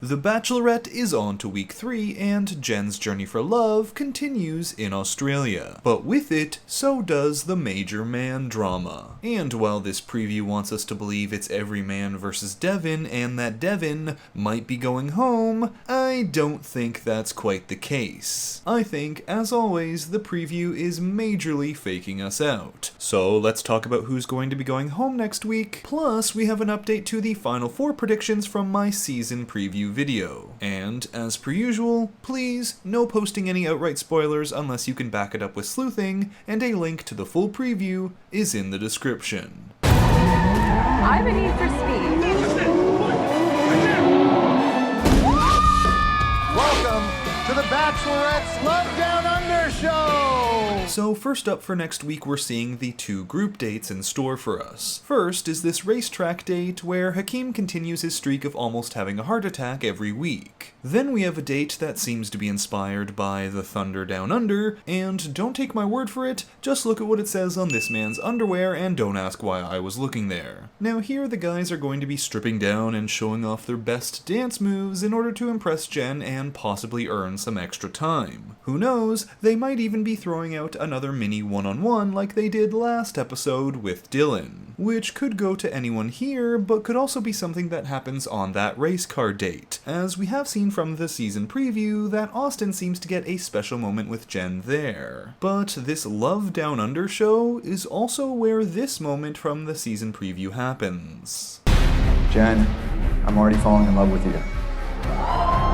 The Bachelorette is on to week 3, and Jen's journey for love continues in Australia. But with it, so does the major man drama. And while this preview wants us to believe it's every man versus Devin, and that Devin might be going home, I don't think that's quite the case. I think, as always, the preview is majorly faking us out. So let's talk about who's going to be going home next week, plus we have an update to the final 4 predictions from my season preview video. And, as per usual, please, no posting any outright spoilers unless you can back it up with sleuthing, and a link to the full preview is in the description. I have a need for speed. Welcome to the Bachelorette's Love Down Under Show! So first up for next week, we're seeing the 2 group dates in store for us. First is this racetrack date where Hakeem continues his streak of almost having a heart attack every week. Then we have a date that seems to be inspired by the Thunder Down Under, and don't take my word for it, just look at what it says on this man's underwear and don't ask why I was looking there. Now here the guys are going to be stripping down and showing off their best dance moves in order to impress Jen and possibly earn some extra time. Who knows, they might even be throwing out another mini one-on-one like they did last episode with Dylan, which could go to anyone here, but could also be something that happens on that race car date, as we have seen from the season preview that Austin seems to get a special moment with Jen there. But this Love Down Under show is also where this moment from the season preview happens. Jen, I'm already falling in love with you.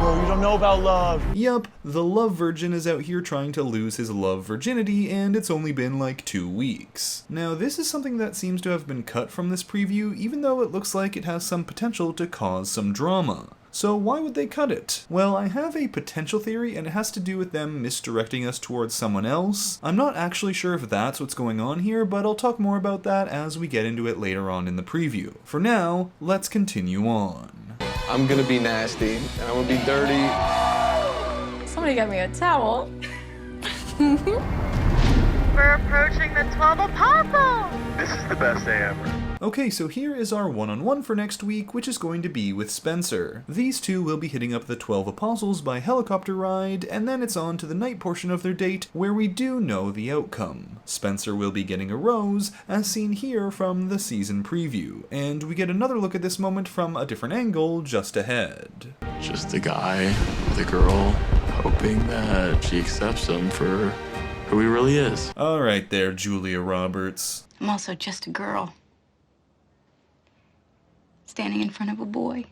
Bro, you don't know about love. Yup, the love virgin is out here trying to lose his love virginity, and it's only been like 2 weeks. Now, this is something that seems to have been cut from this preview, even though it looks like it has some potential to cause some drama. So why would they cut it? Well, I have a potential theory, and it has to do with them misdirecting us towards someone else. I'm not actually sure if that's what's going on here, but I'll talk more about that as we get into it later on in the preview. For now, let's continue on. I'm gonna be nasty, and I'm gonna be dirty. Somebody get me a towel. We're approaching the 12 apostles! This is the best day ever. Okay, so here is our one-on-one for next week, which is going to be with Spencer. These two will be hitting up the 12 apostles by helicopter ride, and then it's on to the night portion of their date, where we do know the outcome. Spencer will be getting a rose, as seen here from the season preview, and we get another look at this moment from a different angle just ahead. Just a guy with a girl, hoping that she accepts him for who he really is. Alright there, Julia Roberts. I'm also just a girl. Standing in front of a boy.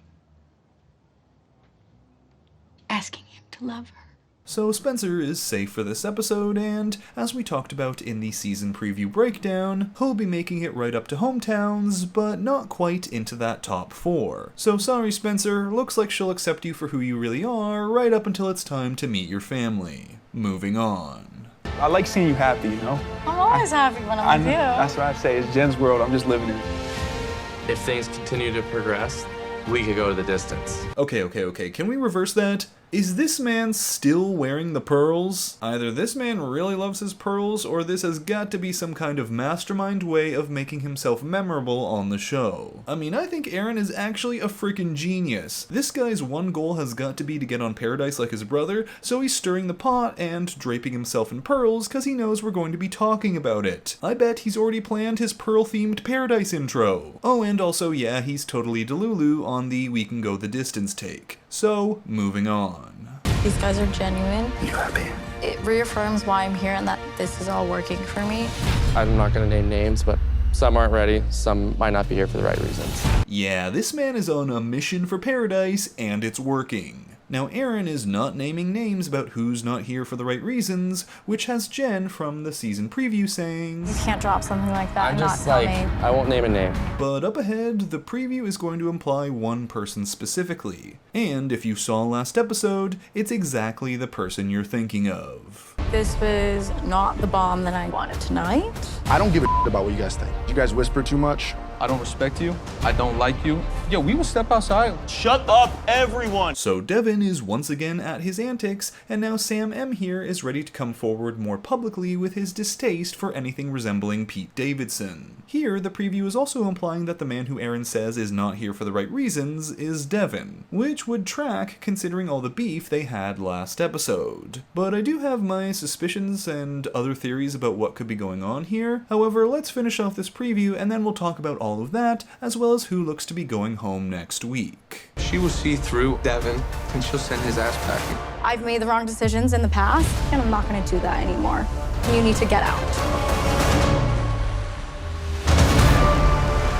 Asking him to love her. So Spencer is safe for this episode, and as we talked about in the season preview breakdown, he'll be making it right up to hometowns, but not quite into that top 4. So sorry Spencer, looks like she'll accept you for who you really are, right up until it's time to meet your family. Moving on. I like seeing you happy, you know? I'm always happy when I'm with you. That's what I say. It's Jen's world. I'm just living in it. If things continue to progress, we could go to the distance. Okay, can we reverse that? Is this man still wearing the pearls? Either this man really loves his pearls, or this has got to be some kind of mastermind way of making himself memorable on the show. I mean, I think Aaron is actually a freaking genius. This guy's one goal has got to be to get on Paradise like his brother, so he's stirring the pot and draping himself in pearls because he knows we're going to be talking about it. I bet he's already planned his pearl-themed Paradise intro. Oh, and also, yeah, he's totally Delulu on the we can go the distance take. So, moving on. These guys are genuine. You happy? It reaffirms why I'm here and that this is all working for me. I'm not gonna name names, but some aren't ready, some might not be here for the right reasons. Yeah, this man is on a mission for paradise, and it's working. Now, Aaron is not naming names about who's not here for the right reasons, which has Jen from the season preview saying, You can't drop something like that I'm and just not tell like, me. I won't name a name. but up ahead, the preview is going to imply one person specifically. And if you saw last episode, it's exactly the person you're thinking of. This was not the bomb that I wanted tonight. I don't give a about what you guys think. You guys whisper too much. I don't respect you, I don't like you, Yo, we will step outside. Shut up, everyone! So Devin is once again at his antics, and now Sam M here is ready to come forward more publicly with his distaste for anything resembling Pete Davidson. Here, the preview is also implying that the man who Aaron says is not here for the right reasons is Devin, which would track considering all the beef they had last episode. But I do have my suspicions and other theories about what could be going on here. However, let's finish off this preview and then we'll talk about all of that, as well as who looks to be going home next week. She will see through Devin, and she'll send his ass packing. I've made the wrong decisions in the past, and I'm not going to do that anymore. You need to get out.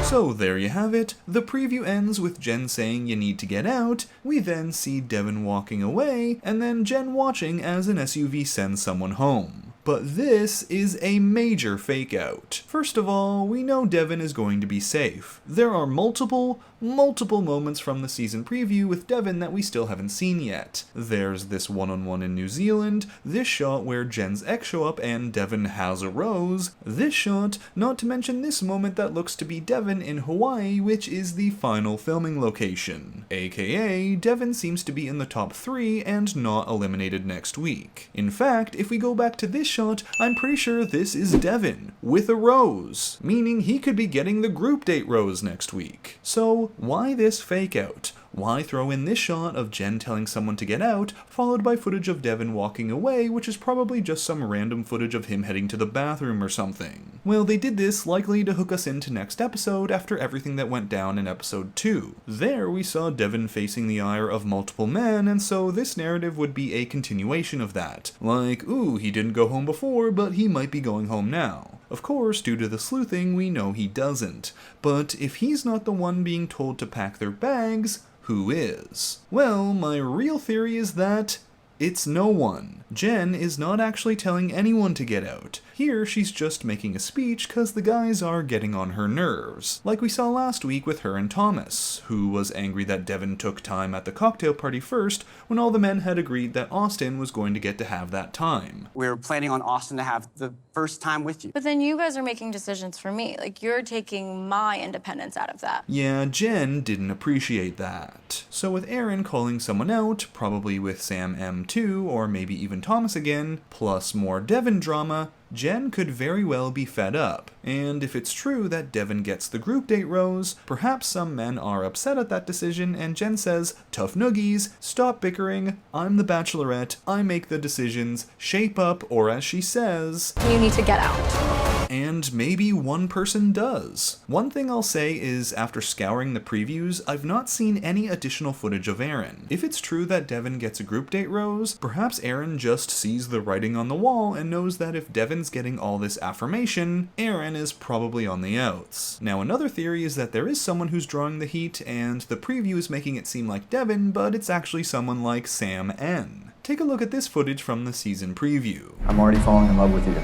So there you have it. The preview ends with Jen saying you need to get out. We then see Devin walking away, and then Jen watching as an SUV sends someone home. But this is a major fake out. First of all, we know Devin is going to be safe. There are multiple moments from the season preview with Devin that we still haven't seen yet. There's this one-on-one in New Zealand, this shot where Jen's ex show up and Devin has a rose, this shot, not to mention this moment that looks to be Devin in Hawaii, which is the final filming location. AKA, Devin seems to be in the top 3 and not eliminated next week. In fact, if we go back to this shot, I'm pretty sure this is Devin, with a rose, meaning he could be getting the group date rose next week. So, why this fake out? Why throw in this shot of Jen telling someone to get out, followed by footage of Devin walking away, which is probably just some random footage of him heading to the bathroom or something? Well, they did this likely to hook us into next episode after everything that went down in episode 2. There we saw Devin facing the ire of multiple men, and so this narrative would be a continuation of that. Like, ooh, he didn't go home before, but he might be going home now. Of course, due to the sleuthing, we know he doesn't. But if he's not the one being told to pack their bags, who is? Well, my real theory is that it's no one. Jen is not actually telling anyone to get out. Here, she's just making a speech because the guys are getting on her nerves. Like we saw last week with her and Thomas, who was angry that Devin took time at the cocktail party first when all the men had agreed that Austin was going to get to have that time. We were planning on Austin to have the first time with you. But then you guys are making decisions for me. Like, you're taking my independence out of that. Yeah, Jen didn't appreciate that. So with Aaron calling someone out, probably with Sam M too, or maybe even Thomas again, plus more Devin drama, Jen could very well be fed up, and if it's true that Devin gets the group date rose, perhaps some men are upset at that decision and Jen says, tough noogies, stop bickering, I'm the Bachelorette, I make the decisions, shape up, or as she says, you need to get out. And maybe one person does. One thing I'll say is, after scouring the previews, I've not seen any additional footage of Aaron. If it's true that Devin gets a group date rose, perhaps Aaron just sees the writing on the wall and knows that if Devin's getting all this affirmation, Aaron is probably on the outs. Now another theory is that there is someone who's drawing the heat, and the preview is making it seem like Devin, but it's actually someone like Sam N. Take a look at this footage from the season preview. I'm already falling in love with you.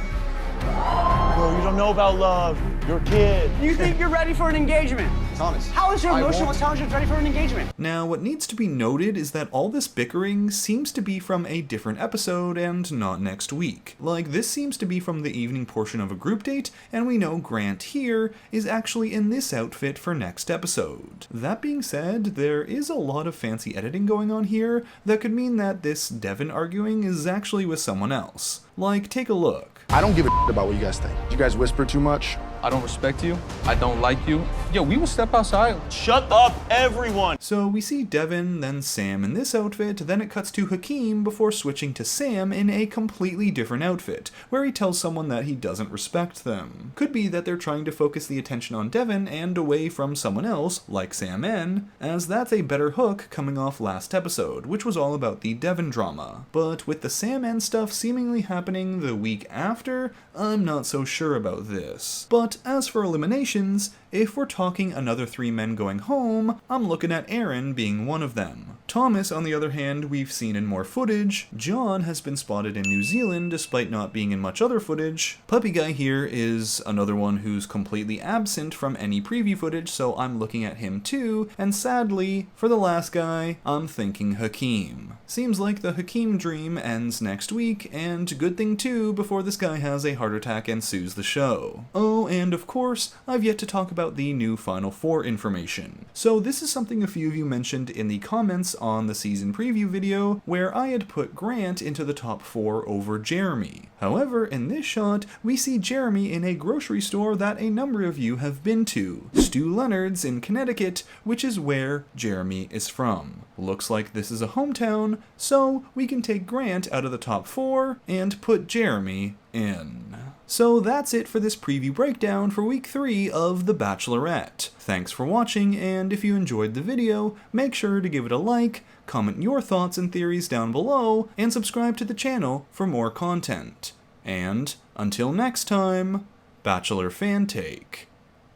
Bro, you don't know about love. You're a kid. You think you're ready for an engagement? Thomas. How is your emotional intelligence ready for an engagement? Now, what needs to be noted is that all this bickering seems to be from a different episode and not next week. Like, this seems to be from the evening portion of a group date, and we know Grant here is actually in this outfit for next episode. That being said, there is a lot of fancy editing going on here that could mean that this Devin arguing is actually with someone else. Like, take a look. I don't give a about what you guys think. You guys whisper too much. I don't respect you. I don't like you. Yo, we will step outside. Shut up, everyone! So we see Devin, then Sam in this outfit, then it cuts to Hakeem before switching to Sam in a completely different outfit, where he tells someone that he doesn't respect them. Could be that they're trying to focus the attention on Devin and away from someone else, like Sam N, as that's a better hook coming off last episode, which was all about the Devin drama. But with the Sam N stuff seemingly happening the week after, I'm not so sure about this. But as for eliminations, if we're talking another 3 men going home, I'm looking at Aaron being one of them. Thomas, on the other hand, we've seen in more footage. John has been spotted in New Zealand despite not being in much other footage. Puppy Guy here is another one who's completely absent from any preview footage, so I'm looking at him too, and sadly, for the last guy, I'm thinking Hakeem. Seems like the Hakeem dream ends next week, and good thing too, before this guy has a heart attack and sues the show. Oh, and of course, I've yet to talk about the new Final Four information. So this is something a few of you mentioned in the comments on the season preview video, where I had put Grant into the top 4 over Jeremy. However, in this shot, we see Jeremy in a grocery store that a number of you have been to, Stu Leonard's in Connecticut, which is where Jeremy is from. Looks like this is a hometown, so we can take Grant out of the top 4 and put Jeremy in. So that's it for this preview breakdown for week 3 of The Bachelorette. Thanks for watching, and if you enjoyed the video, make sure to give it a like, comment your thoughts and theories down below, and subscribe to the channel for more content. And until next time, Bachelor Fantake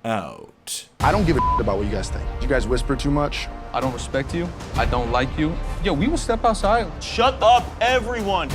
out. I don't give a about what you guys think. You guys whisper too much. I don't respect you. I don't like you. Yo, we will step outside. Shut up, everyone.